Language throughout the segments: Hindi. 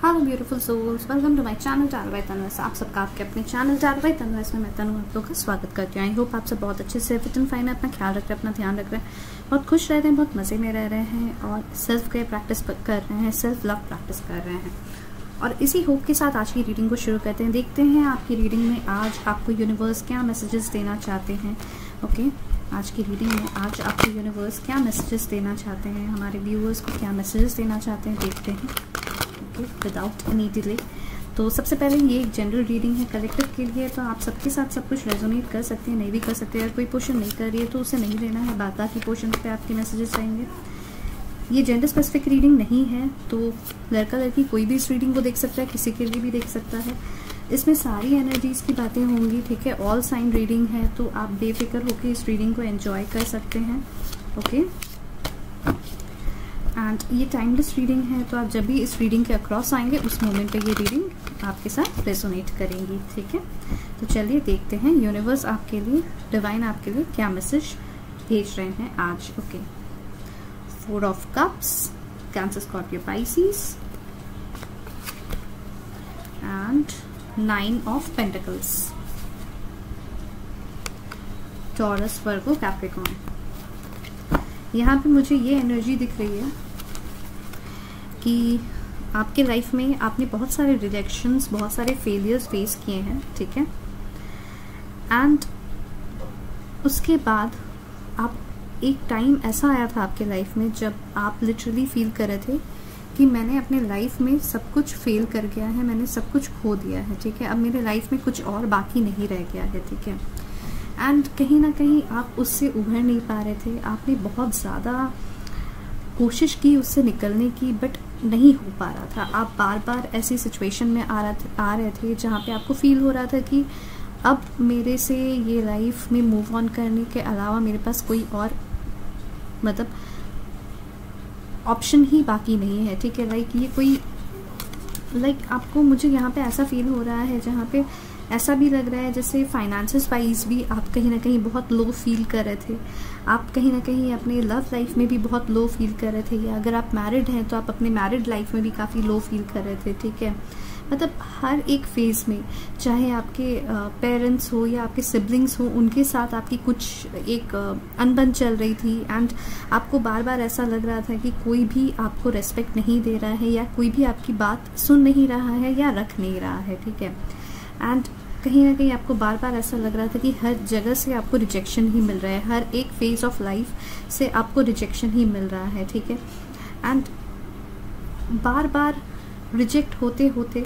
Hello beautiful souls, welcome to my channel tarot by तन्वस। आप सबका आपके अपने चैनल टैरो बाय तन्वस में मैं तनु आप लोगों का स्वागत करती हूँ। आई होप आप सब बहुत अच्छे से फिट एंड फाइन है, अपना ख्याल रख रहे हैं, अपना ध्यान रख रहे हैं, बहुत खुश रह रहे हैं, बहुत मज़े में रह रहे हैं और सेल्फ केयर प्रैक्टिस कर रहे हैं, सेल्फ लव प्रैक्टिस कर रहे हैं। और इसी होप के साथ आज की रीडिंग को शुरू करते हैं। देखते हैं आपकी रीडिंग में आज आपको यूनिवर्स क्या मैसेजेस देना चाहते हैं। ओके, आज की रीडिंग में आज आपको यूनिवर्स क्या मैसेजेस देना चाहते हैं, हमारे व्यूअर्स को क्या मैसेजेस देना चाहते हैं, देखते हैं विदाउट एनी डिले। तो सबसे पहले ये एक जनरल रीडिंग है कलेक्टिव के लिए, तो आप सबके साथ सब कुछ रेजोनेट कर सकते हैं, नहीं भी कर सकते। अगर कोई पोर्शन नहीं कर रही है तो उसे नहीं लेना है, बाकी पोर्शन पे आपके मैसेजेस रहेंगे। ये जेंडर स्पेसिफिक रीडिंग नहीं है, तो लड़का लड़की कोई भी इस रीडिंग को देख सकता है, किसी के लिए भी देख सकता है। इसमें सारी एनर्जीज की बातें होंगी, ठीक है। ऑल साइन रीडिंग है, तो आप बेफिक्र होकर इस रीडिंग को एंजॉय कर सकते हैं। ओके, एंड ये टाइमलेस रीडिंग है, तो आप जब भी इस रीडिंग के अक्रॉस आएंगे उस मोमेंट पे ये रीडिंग आपके साथ रेजोनेट करेंगी, ठीक है। तो चलिए देखते हैं यूनिवर्स आपके लिए, डिवाइन आपके लिए क्या मैसेज भेज रहे हैं आज। Okay, 4 of cups, cancer, Scorpio, Pisces and 9 of pentacles, taurus, Virgo, Capricorn. यहाँ पे मुझे ये एनर्जी दिख रही है कि आपके लाइफ में आपने बहुत सारे रिजेक्शंस, बहुत सारे फेलियर्स फेस किए हैं, ठीक है। एंड उसके बाद आप एक टाइम ऐसा आया था आपके लाइफ में जब आप लिटरली फील कर रहे थे कि मैंने अपने लाइफ में सब कुछ फेल कर गया है, मैंने सब कुछ खो दिया है, ठीक है। अब मेरे लाइफ में कुछ और बाकी नहीं रह गया है, ठीक है। एंड कहीं ना कहीं आप उससे उभर नहीं पा रहे थे, आपने बहुत ज़्यादा कोशिश की उससे निकलने की, बट नहीं हो पा रहा था। आप बार बार ऐसी सिचुएशन में आ रहे थे जहाँ पे आपको फील हो रहा था कि अब मेरे से ये लाइफ में मूव ऑन करने के अलावा मेरे पास कोई और मतलब ऑप्शन ही बाकी नहीं है, ठीक है। ये कोई आपको, मुझे यहाँ पे ऐसा फील हो रहा है जहाँ पे ऐसा भी लग रहा है जैसे फाइनेंसेस वाइज भी आप कहीं ना कहीं बहुत लो फील कर रहे थे, आप कहीं ना कहीं अपने लव लाइफ में भी बहुत लो फील कर रहे थे, या अगर आप मैरिड हैं तो आप अपने मैरिड लाइफ में भी काफ़ी लो फील कर रहे थे, ठीक है। मतलब हर एक फेज में, चाहे आपके पेरेंट्स हो या आपके सिबलिंग्स हो, उनके साथ आपकी कुछ एक अनबन चल रही थी एंड आपको बार बार ऐसा लग रहा था कि कोई भी आपको रेस्पेक्ट नहीं दे रहा है, या कोई भी आपकी बात सुन नहीं रहा है या रख नहीं रहा है, ठीक है। एंड कहीं ना कहीं आपको बार बार ऐसा लग रहा था कि हर जगह से आपको रिजेक्शन ही मिल रहा है, हर एक फेज ऑफ लाइफ से आपको रिजेक्शन ही मिल रहा है, ठीक है। एंड बार बार रिजेक्ट होते होते,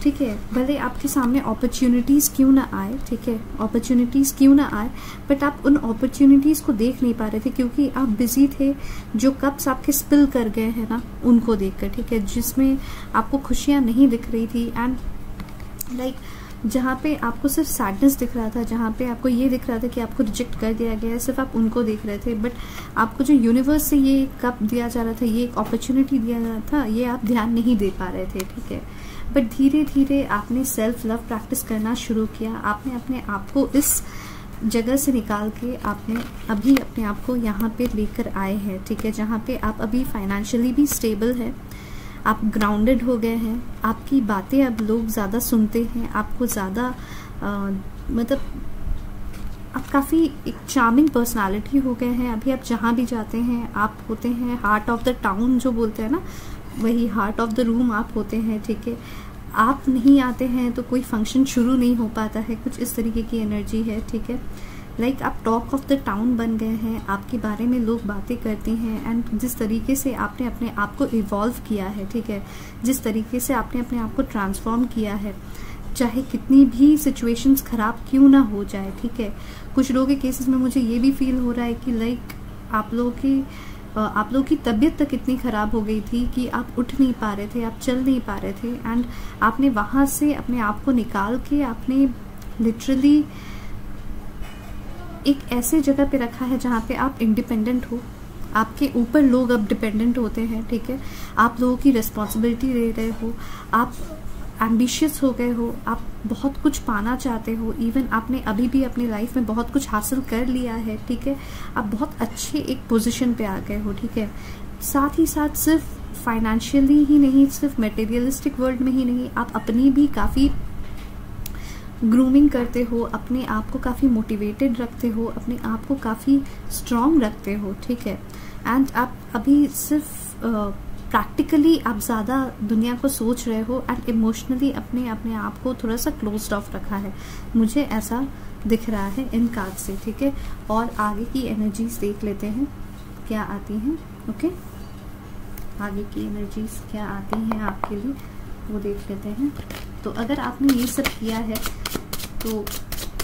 ठीक है, भले आपके सामने अपॉर्चुनिटीज़ क्यों ना आए, ठीक है, अपॉर्चुनिटीज़ क्यों ना आए, बट आप उन अपॉर्चुनिटीज़ को देख नहीं पा रहे थे क्योंकि आप बिजी थे जो कप्स आपके स्पिल कर गए हैं ना, उनको देखकर, ठीक है, जिसमें आपको खुशियाँ नहीं दिख रही थी। एंड जहाँ पे आपको सिर्फ सैडनेस दिख रहा था, जहाँ पे आपको ये दिख रहा था कि आपको रिजेक्ट कर दिया गया है, सिर्फ आप उनको देख रहे थे, बट आपको जो यूनिवर्स से ये कप दिया जा रहा था, ये एक अपॉर्चुनिटी दिया जा रहा था, ये आप ध्यान नहीं दे पा रहे थे, ठीक है। बट धीरे धीरे आपने सेल्फ लव प्रैक्टिस करना शुरू किया, आपने अपने आप को इस जगह से निकाल के आपने अभी अपने आप को यहाँ पे लेकर आए हैं, ठीक है, जहाँ पे आप अभी फाइनेंशियली भी स्टेबल है, आप ग्राउंडेड हो गए हैं, आपकी बातें अब लोग ज़्यादा सुनते हैं, आपको ज़्यादा मतलब आप काफ़ी एक चार्मिंग पर्सनालिटी हो गए हैं। अभी आप जहाँ भी जाते हैं आप होते हैं हार्ट ऑफ द टाउन, जो बोलते हैं ना, वही हार्ट ऑफ द रूम आप होते हैं, ठीक है। आप नहीं आते हैं तो कोई फंक्शन शुरू नहीं हो पाता है, कुछ इस तरीके की एनर्जी है, ठीक है। आप टॉक ऑफ द टाउन बन गए हैं, आपके बारे में लोग बातें करते हैं। एंड जिस तरीके से आपने अपने आप को इवॉल्व किया है, ठीक है, जिस तरीके से आपने अपने आप को ट्रांसफॉर्म किया है, चाहे कितनी भी सिचुएशंस खराब क्यों ना हो जाए, ठीक है। कुछ लोगों के केसेस में मुझे ये भी फील हो रहा है कि आप लोगों की तबीयत तक इतनी ख़राब हो गई थी कि आप उठ नहीं पा रहे थे, आप चल नहीं पा रहे थे, एंड आपने वहाँ से अपने आप को निकाल के आपने लिटरली एक ऐसे जगह पे रखा है जहाँ पे आप इंडिपेंडेंट हो, आपके ऊपर लोग अब डिपेंडेंट होते हैं, ठीक है। आप लोगों की रिस्पॉन्सिबिलिटी ले रहे हो, आप एम्बिशियस हो गए हो, आप बहुत कुछ पाना चाहते हो, इवन आपने अभी भी अपनी लाइफ में बहुत कुछ हासिल कर लिया है, ठीक है। आप बहुत अच्छे एक पोजीशन पे आ गए हो, ठीक है। साथ ही साथ सिर्फ फाइनेंशियली ही नहीं, सिर्फ मटेरियलिस्टिक वर्ल्ड में ही नहीं, आप अपनी भी काफ़ी ग्रूमिंग करते हो, अपने आप को काफ़ी मोटिवेटेड रखते हो, अपने आप को काफ़ी स्ट्रॉन्ग रखते हो, ठीक है। एंड आप अभी सिर्फ प्रैक्टिकली आप ज़्यादा दुनिया को सोच रहे हो एंड इमोशनली अपने आप को थोड़ा सा क्लोज्ड ऑफ रखा है, मुझे ऐसा दिख रहा है इन कार्ड से, ठीक है। और आगे की एनर्जीज देख लेते हैं क्या आती हैं, ओके। आगे की एनर्जीज क्या आती हैं आपके लिए वो देख लेते हैं। तो अगर आपने ये सब किया है, तो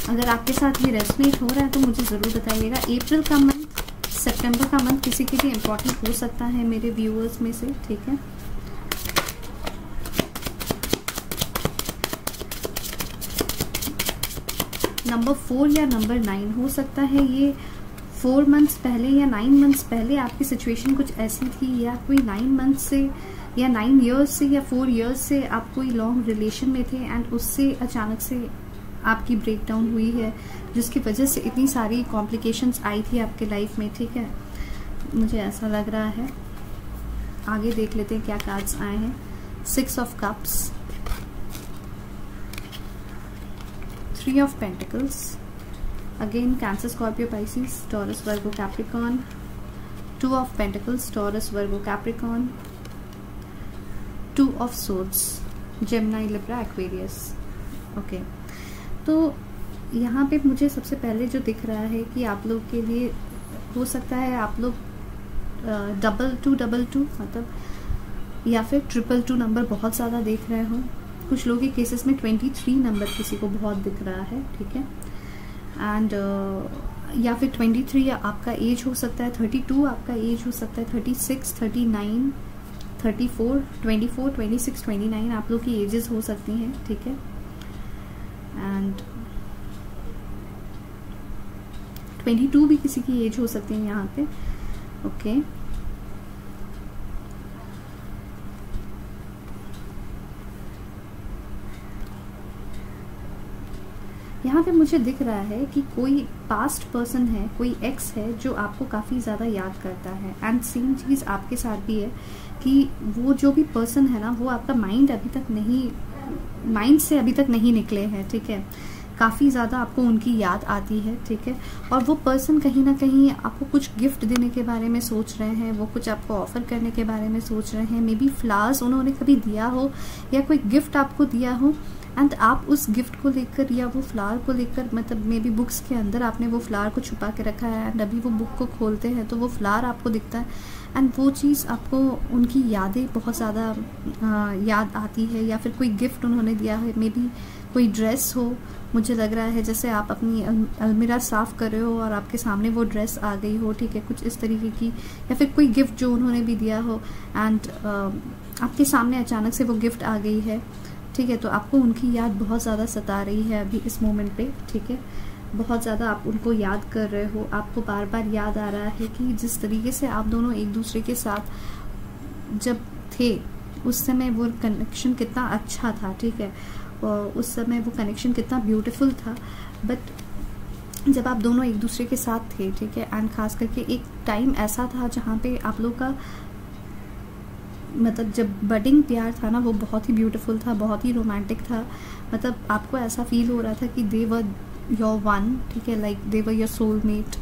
अगर आपके साथ ये रेजोनेट हो रहा है तो मुझे ज़रूर बताइएगा। अप्रैल का मंथ, सितंबर का मंथ किसी के लिए इम्पोर्टेंट हो सकता है मेरे व्यूअर्स में से, ठीक है। नंबर 4 या नंबर 9 हो सकता है। ये 4 मंथ्स पहले या 9 मंथ्स पहले आपकी सिचुएशन कुछ ऐसी थी, या कोई 9 मंथ्स से या 9 इयर्स से या 4 इयर्स से आप कोई लॉन्ग रिलेशन में थे एंड उससे अचानक से आपकी ब्रेक डाउन हुई है, जिसकी वजह से इतनी सारी कॉम्प्लिकेशंस आई थी आपके लाइफ में, ठीक है। मुझे ऐसा लग रहा है। आगे देख लेते हैं क्या कार्ड्स आए हैं। 6 of cups, 3 of pentacles, again cancer, Scorpio, Pisces, taurus, Virgo, Capricorn, 2 of pentacles, taurus, Virgo, Capricorn, 2 of swords, Gemini, Libra, Aquarius, okay. तो यहाँ पे मुझे सबसे पहले जो दिख रहा है कि आप लोग के लिए हो सकता है आप लोग 222 मतलब या फिर 222 नंबर बहुत ज़्यादा देख रहे हो। कुछ लोगों के केसेस में 23 नंबर किसी को बहुत दिख रहा है, ठीक है। एंड या फिर 23 आपका एज हो सकता है, 32 आपका एज हो सकता है, 36, 39, 34, 24, 26, 29 आप लोग की एजेस हो सकती हैं, ठीक है। एंड 22 भी किसी की एज हो सकती है यहाँ पे, ओके। यहाँ पे मुझे दिख रहा है कि कोई पास्ट पर्सन है, कोई एक्स है जो आपको काफ़ी ज़्यादा याद करता है। एंड सेम चीज़ आपके साथ भी है कि वो जो भी पर्सन है ना, वो आपका माइंड से अभी तक नहीं निकले हैं, ठीक है। काफ़ी ज़्यादा आपको उनकी याद आती है, ठीक है। और वो पर्सन कहीं ना कहीं आपको कुछ गिफ्ट देने के बारे में सोच रहे हैं, वो कुछ आपको ऑफर करने के बारे में सोच रहे हैं। मे बी फ्लावर्स उन्होंने कभी दिया हो या कोई गिफ्ट आपको दिया हो एंड आप उस गिफ्ट को लेकर या वो फ्लावर को लेकर, मतलब मे बी बुक्स के अंदर आपने वो फ्लावर को छुपा के रखा है एंड अभी वो बुक को खोलते हैं तो वो फ्लावर आपको दिखता है एंड वो चीज़ आपको उनकी यादें बहुत ज़्यादा याद आती है। या फिर कोई गिफ्ट उन्होंने दिया है, मे बी कोई ड्रेस हो। मुझे लग रहा है जैसे आप अपनी अलमीरा साफ़ कर रहे हो और आपके सामने वो ड्रेस आ गई हो, ठीक है, कुछ इस तरीके की। या फिर कोई गिफ्ट जो उन्होंने भी दिया हो एंड आपके सामने अचानक से वो गिफ्ट आ गई है, ठीक है। तो आपको उनकी याद बहुत ज़्यादा सता रही है अभी इस मोमेंट पे, ठीक है। बहुत ज़्यादा आप उनको याद कर रहे हो, आपको बार बार याद आ रहा है कि जिस तरीके से आप दोनों एक दूसरे के साथ जब थे उस समय वो कनेक्शन कितना अच्छा था, ठीक है। और उस समय वो कनेक्शन कितना ब्यूटीफुल था। बट जब आप दोनों एक दूसरे के साथ थे, ठीक है, एंड खास करके एक टाइम ऐसा था जहाँ पे आप लोग का मतलब जब बडिंग प्यार था ना, वो बहुत ही ब्यूटीफुल था, बहुत ही रोमांटिक था। मतलब आपको ऐसा फील हो रहा था कि दे वर योर वन, ठीक है, like they were your soulmate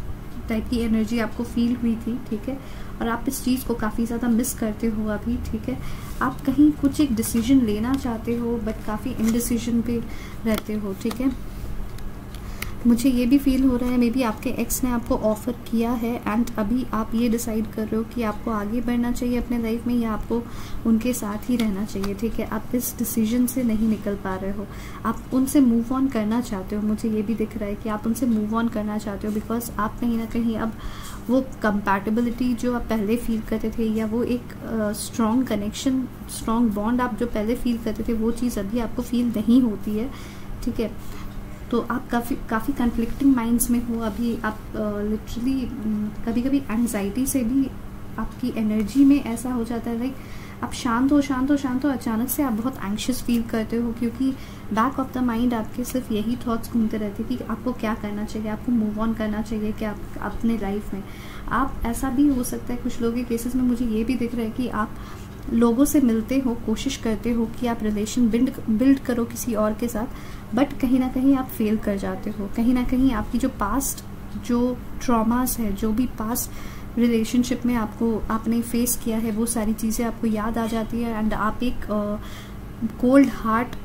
type की एनर्जी आपको फील हुई थी, ठीक है। और आप इस चीज़ को काफ़ी ज़्यादा मिस करते हो अभी, ठीक है। आप कहीं कुछ एक डिसीजन लेना चाहते हो बट काफ़ी इनडिसीजन पे रहते हो, ठीक है। मुझे ये भी फील हो रहा है मे बी आपके एक्स ने आपको ऑफ़र किया है एंड अभी आप ये डिसाइड कर रहे हो कि आपको आगे बढ़ना चाहिए अपने लाइफ में या आपको उनके साथ ही रहना चाहिए, ठीक है। आप इस डिसीजन से नहीं निकल पा रहे हो, आप उनसे मूव ऑन करना चाहते हो। मुझे ये भी दिख रहा है कि आप उनसे मूव ऑन करना चाहते हो बिकॉज आप कहीं ना कहीं अब वो कंपैटिबिलिटी जो आप पहले फील करते थे या वो एक स्ट्रॉन्ग कनेक्शन, स्ट्रॉन्ग बॉन्ड आप जो पहले फील करते थे वो चीज़ अभी आपको फील नहीं होती है, ठीक है। तो आप काफ़ी कन्फ्लिक्टिंग माइंड्स में हो अभी। आप लिटरली कभी कभी एंजाइटी से भी आपकी एनर्जी में ऐसा हो जाता है लाइक आप शांत हो अचानक से आप बहुत एंग्शियस फील करते हो क्योंकि बैक ऑफ द माइंड आपके सिर्फ यही थॉट्स घूमते रहते हैं कि आपको क्या करना चाहिए, आपको मूव ऑन करना चाहिए क्या अपने लाइफ में। आप ऐसा भी हो सकता है कुछ लोगों के केसेस में मुझे ये भी दिख रहा है कि आप लोगों से मिलते हो, कोशिश करते हो कि आप रिलेशन बिल्ड करो किसी और के साथ, बट कहीं ना कहीं आप फेल कर जाते हो। कहीं ना कहीं आपकी जो पास्ट जो ट्रॉमास है, जो भी पास्ट रिलेशनशिप में आपने फेस किया है, वो सारी चीज़ें आपको याद आ जाती है एंड आप एक कोल्ड हार्ट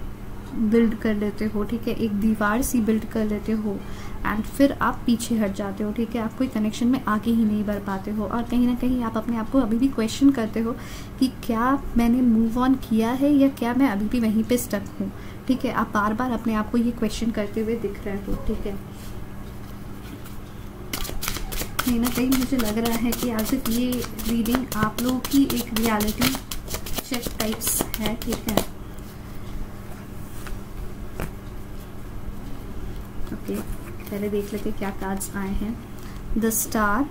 बिल्ड कर लेते हो, ठीक है, एक दीवार सी बिल्ड कर लेते हो एंड फिर आप पीछे हट जाते हो, ठीक है, आप कोई कनेक्शन में आगे ही नहीं बढ़ पाते हो और कहीं ना कहीं आप अपने आप को अभी भी क्वेश्चन करते हो कि क्या मैंने मूव ऑन किया है या क्या मैं अभी भी वहीं पे स्टक हूँ, ठीक है। आप बार बार अपने आप को ये क्वेश्चन करते हुए दिख रहे हो, ठीक है। कहीं ना कहीं मुझे लग रहा है कि आज ये रीडिंग आप लोगों की एक रियलिटी चेक टाइप्स है, ठीक है। ओके, पहले देख लेते क्या कार्ड्स आए हैं। द स्टार,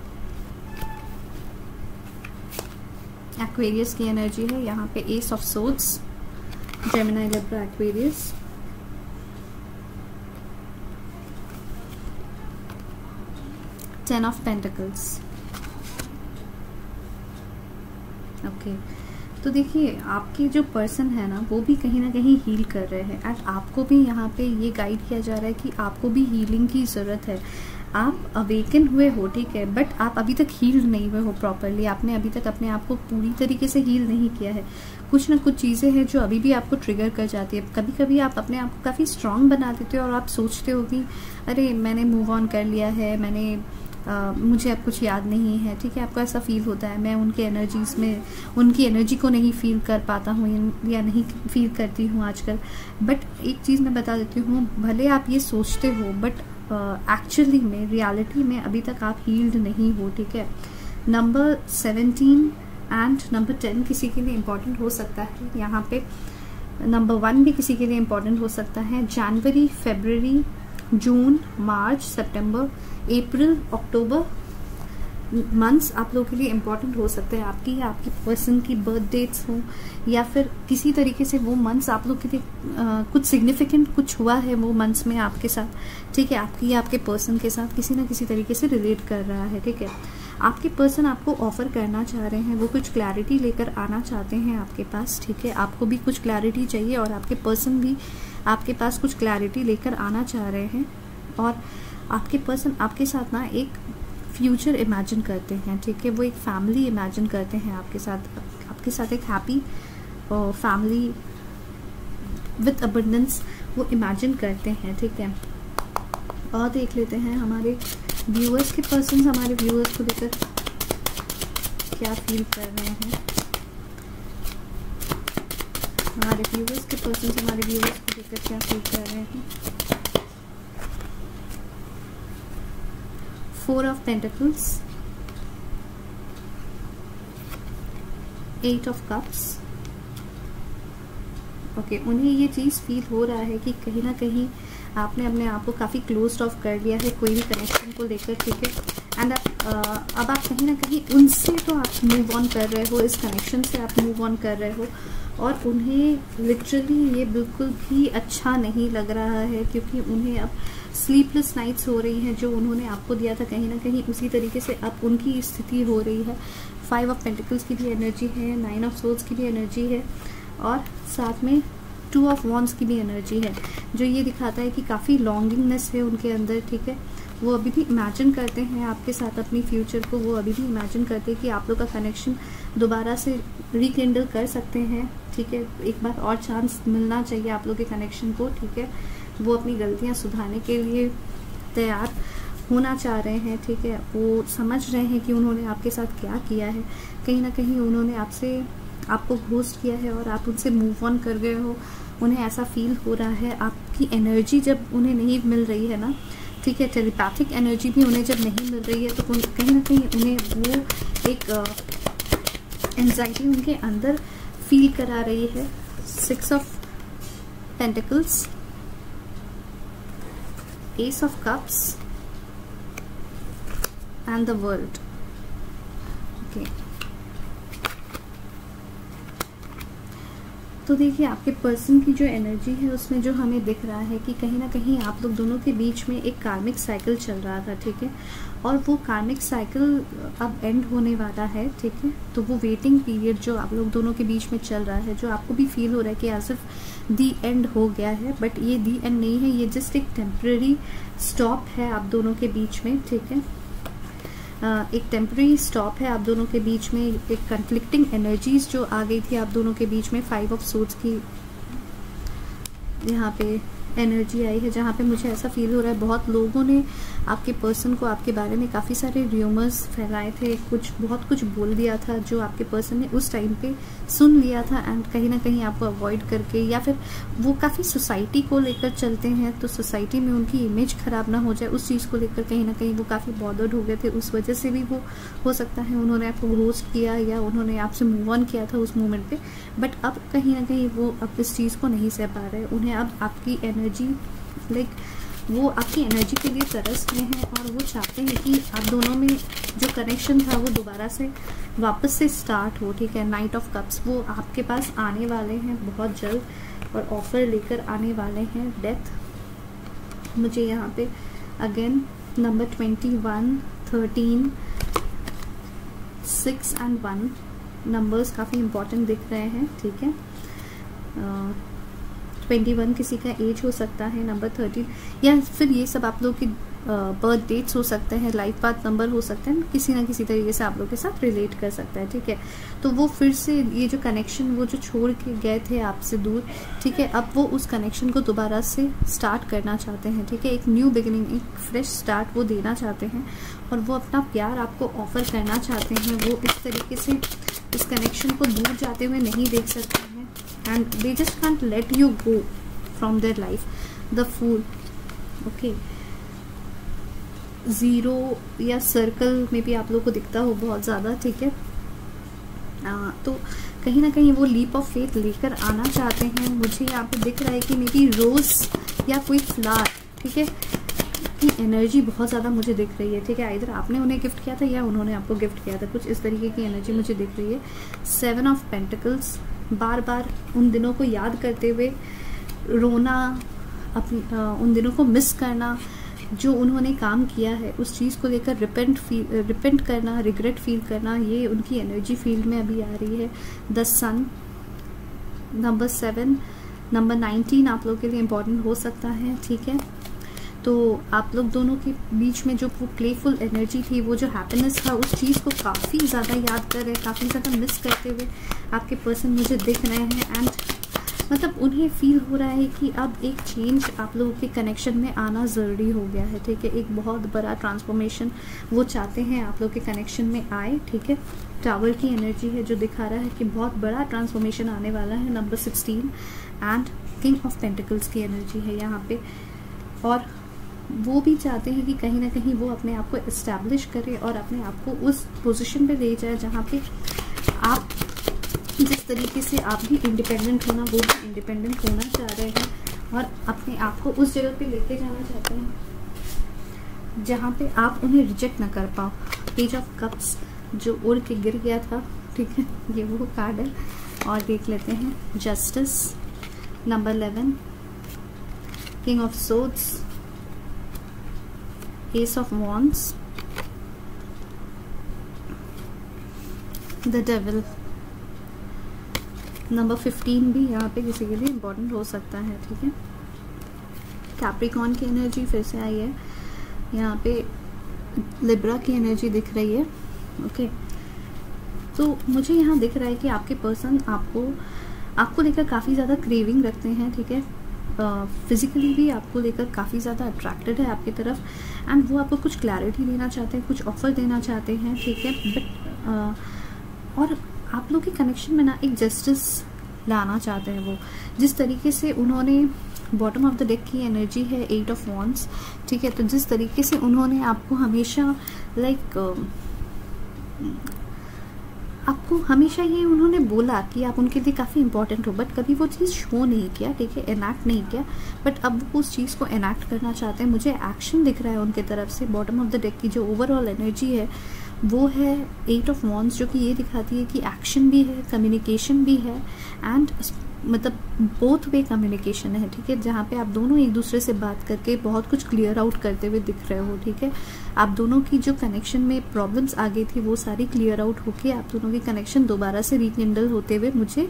एक्वेरियस की एनर्जी है यहाँ पे, S of swords, Gemini, Libra, Aquarius, ten of pentacles. Okay, तो देखिए आपके जो पर्सन है ना वो भी कहीं ना कहीं हील कर रहे हैं एंड आपको भी यहाँ पे ये गाइड किया जा रहा है कि आपको भी हीलिंग की ज़रूरत है। आप अवेकन हुए हो, ठीक है, बट आप अभी तक हील नहीं हुए हो प्रॉपरली। आपने अभी तक अपने आप को पूरी तरीके से हील नहीं किया है। कुछ ना कुछ चीज़ें हैं जो अभी भी आपको ट्रिगर कर जाती है। कभी कभी आप अपने आप को काफ़ी स्ट्रांग बना देते हो और आप सोचते हो कि अरे मैंने मूव ऑन कर लिया है, मुझे अब कुछ याद नहीं है, ठीक है, आपको ऐसा फील होता है। मैं उनके एनर्जीज में उनकी एनर्जी को नहीं फील कर पाता हूँ या नहीं फील करती हूँ आजकल। बट एक चीज़ मैं बता देती हूँ, भले आप ये सोचते हो बट एक्चुअली में रियलिटी में अभी तक आप हील्ड नहीं हो, ठीक है। नंबर 17 एंड नंबर 10 किसी के लिए इम्पोर्टेंट हो सकता है यहाँ पे। नंबर 1 भी किसी के लिए इम्पोर्टेंट हो सकता है। जनवरी, फरवरी, जून, मार्च, सितंबर, अप्रैल, अक्टूबर मंथ्स आप लोगों के लिए इम्पोर्टेंट हो सकते हैं। आपकी पर्सन की बर्थ डेट्स हो या फिर किसी तरीके से वो मंथ्स आप लोग के लिए कुछ सिग्निफिकेंट कुछ हुआ है वो मंथ्स में आपके साथ, ठीक है। आपके पर्सन के साथ किसी ना किसी तरीके से रिलेट कर रहा है, ठीक है। आपके पर्सन आपको ऑफर करना चाह रहे हैं, वो कुछ क्लैरिटी लेकर आना चाहते हैं आपके पास, ठीक है। आपको भी कुछ क्लैरिटी चाहिए और आपके पर्सन भी आपके पास कुछ क्लैरिटी लेकर आना चाह रहे हैं और आपके पर्सन आपके साथ ना एक फ्यूचर इमेजिन करते हैं, ठीक है। वो एक फैमिली इमेजिन करते हैं आपके साथ एक हैप्पी फैमिली विद अबंडेंस वो इमेजिन करते हैं, ठीक है। और देख लेते हैं हमारे व्यूअर्स के पर्सन हमारे व्यूअर्स को लेकर क्या फील कर रहे हैं। हमारे व्यूअर्स के पर्सन हमारे व्यूअर्स को लेकर क्या फील कर रहे हैं। 4 of Pentacles, 8 of Cups। Okay, उन्हें ये चीज़ फील हो रहा है कि कहीं ना कहीं आपने अपने आप को काफ़ी क्लोज्ड ऑफ कर लिया है कोई भी कनेक्शन को लेकर, ठीक है। एंड अब आप कहीं ना कहीं उनसे तो आप मूव ऑन कर रहे हो, इस कनेक्शन से आप मूव ऑन कर रहे हो और उन्हें लिटरली ये बिल्कुल भी अच्छा नहीं लग रहा है क्योंकि उन्हें अब स्लीपलेस नाइट्स हो रही हैं। जो उन्होंने आपको दिया था कहीं ना कहीं उसी तरीके से अब उनकी स्थिति हो रही है। 5 ऑफ पेंटिकल्स की भी एनर्जी है, 9 ऑफ सोर्ड्स की भी एनर्जी है और साथ में 2 ऑफ वॉन्ड्स की भी एनर्जी है, जो ये दिखाता है कि काफ़ी लॉन्गिंगनेस है उनके अंदर, ठीक है। वो अभी भी इमेजिन करते हैं आपके साथ अपनी फ्यूचर को, वो अभी भी इमेजिन करते हैं कि आप लोग का कनेक्शन दोबारा से रिकेंडल कर सकते हैं, ठीक है। एक बार और चांस मिलना चाहिए आप लोग के कनेक्शन को, ठीक है। वो अपनी गलतियां सुधारने के लिए तैयार होना चाह रहे हैं, ठीक है। वो समझ रहे हैं कि उन्होंने आपके साथ क्या किया है। कहीं ना कहीं उन्होंने आपको घोस्ट किया है और आप उनसे मूव ऑन कर गए हो। उन्हें ऐसा फील हो रहा है, आपकी एनर्जी जब उन्हें नहीं मिल रही है ना, ठीक है, टेलीपैथिक एनर्जी भी उन्हें जब नहीं मिल रही है तो कहीं ना कहीं उन्हें वो एक एंजाइटी उनके अंदर फील करा रही है। 6 of pentacles, S of cups and the world. Okay, तो देखिए आपके पर्सन की जो एनर्जी है उसमें जो हमें दिख रहा है कि कहीं ना कहीं आप लोग दोनों के बीच में एक कार्मिक साइकिल चल रहा था, ठीक है, और वो कार्मिक साइकिल अब एंड होने वाला है, ठीक है। तो वो वेटिंग पीरियड जो आप लोग दोनों के बीच में चल रहा है, जो आपको भी फील हो रहा है कि आज सिर्फ दी एंड हो गया है, बट ये दी एंड नहीं है, ये जस्ट एक टेम्पररी स्टॉप है आप दोनों के बीच में, ठीक है। एक टेम्पररी स्टॉप है आप दोनों के बीच में। एक कन्फ्लिक्टिंग एनर्जीज जो आ गई थी आप दोनों के बीच में, 5 ऑफ सोर्ड्स की यहाँ पे एनर्जी आई है, जहाँ पे मुझे ऐसा फील हो रहा है बहुत लोगों ने आपके पर्सन को आपके बारे में काफ़ी सारे र्यूमर्स फैलाए थे, बहुत कुछ बोल दिया था जो आपके पर्सन ने उस टाइम पे सुन लिया था एंड कहीं ना कहीं आपको अवॉइड करके, या फिर वो काफ़ी सोसाइटी को लेकर चलते हैं तो सोसाइटी में उनकी इमेज खराब ना हो जाए उस चीज़ को लेकर कहीं ना कहीं वो काफ़ी बॉदर्ड हो गए थे। उस वजह से भी वो हो सकता है उन्होंने आपको घोस्ट किया या उन्होंने आपसे मूव ऑन किया था उस मोमेंट पे, बट अब कहीं ना कहीं वो अब इस चीज़ को नहीं सह पा रहे। उन्हें अब आपकी एनर्जी वो आपकी एनर्जी के लिए तरस रहे हैं और वो चाहते हैं कि आप दोनों में जो कनेक्शन था वो दोबारा से वापस से स्टार्ट हो, ठीक है। नाइट ऑफ कप्स वो आपके पास आने वाले हैं बहुत जल्द और ऑफर लेकर आने वाले हैं। डेथ मुझे यहाँ पे अगेन नंबर 21, 13, 6 एंड 1 नंबर्स काफ़ी इंपॉर्टेंट दिख रहे हैं, ठीक है। 21 किसी का एज हो सकता है, नंबर 13 या फिर ये सब आप लोग की बर्थ डेट्स हो सकते हैं, लाइफ पाथ नंबर हो सकते हैं, किसी ना किसी तरीके से आप लोग के साथ रिलेट कर सकता है, ठीक है। तो वो फिर से ये जो कनेक्शन वो जो छोड़ के गए थे आपसे दूर, ठीक है, अब वो उस कनेक्शन को दोबारा से स्टार्ट करना चाहते हैं, ठीक है। एक न्यू बिगिनिंग, एक फ्रेश स्टार्ट वो देना चाहते हैं और वो अपना प्यार आपको ऑफर करना चाहते हैं। वो इस तरीके से इस कनेक्शन को दूर जाते हुए नहीं देख सकते हैं and they just can't let you go from their life. The Fool, okay, 0 या सर्कल में भी आप लोग को दिखता हो बहुत ज़्यादा, ठीक है। तो कहीं ना कहीं वो लीप ऑफ फेथ लेकर आना चाहते हैं। मुझे यहाँ पे दिख रहा है कि मेरी रोज़ या कोई फ्लावर, ठीक है, की एनर्जी बहुत ज़्यादा मुझे दिख रही है, ठीक है। इधर आपने उन्हें गिफ्ट किया था या उन्होंने आपको गिफ्ट किया था, कुछ इस तरीके की एनर्जी मुझे दिख रही है। 7 ऑफ पेंटिकल्स, बार बार उन दिनों को याद करते हुए रोना, उन दिनों को मिस करना, जो उन्होंने काम किया है उस चीज़ को लेकर रिपेंट करना, रिग्रेट फील करना, ये उनकी एनर्जी फील्ड में अभी आ रही है। द सन, नंबर 7, नंबर 19 आप लोगों के लिए इम्पोर्टेंट हो सकता है, ठीक है। तो आप लोग दोनों के बीच में जो वो प्लेफुल एनर्जी थी, वो जो हैप्पीनेस था, उस चीज़ को काफ़ी ज़्यादा याद कर रहे हैं, काफ़ी ज़्यादा मिस करते हुए आपके पर्सन मुझे दिख रहे हैं। एंड मतलब उन्हें फील हो रहा है कि अब एक चेंज आप लोगों के कनेक्शन में आना ज़रूरी हो गया है, ठीक है। एक बहुत बड़ा ट्रांसफॉर्मेशन वो चाहते हैं आप लोग के कनेक्शन में आए, ठीक है। टावर की एनर्जी है जो दिखा रहा है कि बहुत बड़ा ट्रांसफॉर्मेशन आने वाला है, number 16 and king of pentacles की एनर्जी है यहाँ पे। और वो भी चाहते हैं कि कहीं ना कहीं वो अपने आप को इस्टेब्लिश करे और अपने आप को उस पोजीशन पे ले जाए जहाँ पे आप जिस तरीके से आप भी इंडिपेंडेंट होना, वो भी इंडिपेंडेंट होना चाह रहे हैं और अपने आप को उस जगह पे लेके जाना चाहते हैं जहाँ पे आप उन्हें रिजेक्ट ना कर पाओ। पेज ऑफ कप्स जो उड़ के गिर गया था, ठीक है, ये वो कार्ड है। और देख लेते हैं justice, number 11, king of swords, S of wands, the devil, number 15 भी यहाँ पे किसी के लिए इम्पोर्टेंट हो सकता है, ठीक है। कैप्रिकॉन की एनर्जी फिर से आई है यहाँ पे, लिब्रा की एनर्जी दिख रही है, ओके। तो मुझे यहाँ दिख रहा है कि आपके पर्सन आपको लेकर काफ़ी ज़्यादा क्रेविंग रखते हैं, ठीक है। फिजिकली भी आपको लेकर काफ़ी ज़्यादा अट्रैक्टेड है आपकी तरफ एंड वो आपको कुछ क्लैरिटी देना चाहते हैं, कुछ ऑफर देना चाहते हैं, ठीक है। बट और आप लोग के कनेक्शन में ना एक जस्टिस लाना चाहते हैं वो, जिस तरीके से उन्होंने बॉटम ऑफ द डेक की एनर्जी है 8 ऑफ वॉन्ड्स, ठीक है। तो जिस तरीके से उन्होंने आपको हमेशा आपको हमेशा ये उन्होंने बोला कि आप उनके लिए काफ़ी इंपॉर्टेंट हो, बट कभी वो चीज़ शो नहीं किया, ठीक है, एनैक्ट नहीं किया, बट अब वो उस चीज़ को एनैक्ट करना चाहते हैं। मुझे एक्शन दिख रहा है उनके तरफ से। बॉटम ऑफ द डेक की जो ओवरऑल एनर्जी है वो है 8 ऑफ वॉन्ड्स, जो कि ये दिखाती है कि एक्शन भी है, कम्युनिकेशन भी है एंड मतलब बोथ वे कम्युनिकेशन है, ठीक है, जहाँ पे आप दोनों एक दूसरे से बात करके बहुत कुछ क्लियर आउट करते हुए दिख रहे हो, ठीक है। आप दोनों की जो कनेक्शन में प्रॉब्लम्स आ गई थी वो सारी क्लियर आउट होके आप दोनों की कनेक्शन दोबारा से रिकिंडल होते हुए मुझे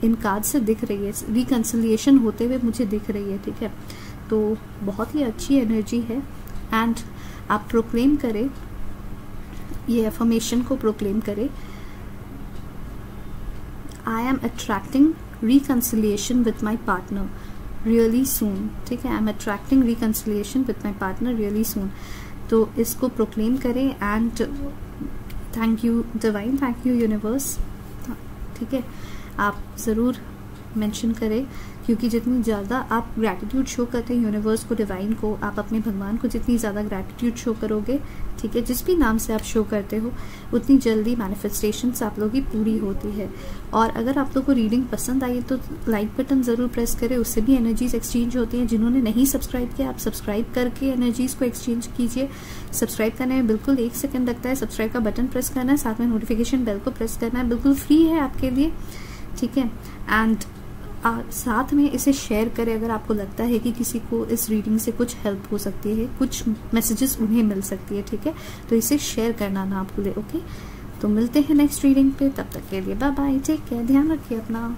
इन कार्ड से दिख रही है, रिकंसिलिएशन होते हुए मुझे दिख रही है, ठीक है। तो बहुत ही अच्छी एनर्जी है। एंड आप प्रोक्लेम करें, ये अफर्मेशन को प्रोक्लेम करें, I am attracting reconciliation with my partner really soon, ठीक है। I am attracting reconciliation with my partner really soon। तो इसको प्रोक्लेम करें and thank you divine, thank you universe, ठीक है। आप ज़रूर मेंशन करें, क्योंकि जितनी ज़्यादा आप ग्रैटिट्यूड शो करते हैं यूनिवर्स को, डिवाइन को, आप अपने भगवान को जितनी ज़्यादा ग्रैटिट्यूड शो करोगे, ठीक है, जिस भी नाम से आप शो करते हो, उतनी जल्दी मैनिफेस्टेशंस आप लोगों की पूरी होती है। और अगर आप लोग को रीडिंग पसंद आई तो लाइक बटन ज़रूर प्रेस करें, उससे भी एनर्जीज एक्सचेंज होती हैं। जिन्होंने नहीं सब्सक्राइब किया, आप सब्सक्राइब करके एनर्जीज़ को एक्सचेंज कीजिए। सब्सक्राइब करने में बिल्कुल 1 सेकेंड लगता है, सब्सक्राइब का बटन प्रेस करना है, साथ में नोटिफिकेशन बेल को प्रेस करना है, बिल्कुल फ्री है आपके लिए, ठीक है। एंड साथ में इसे शेयर करें अगर आपको लगता है कि किसी को इस रीडिंग से कुछ हेल्प हो सकती है, कुछ मैसेजेस उन्हें मिल सकती है, ठीक है। तो इसे शेयर करना ना भूले, ओके। तो मिलते हैं नेक्स्ट रीडिंग पे, तब तक के लिए बाय बाय, टेक केयर, ध्यान रखिए अपना।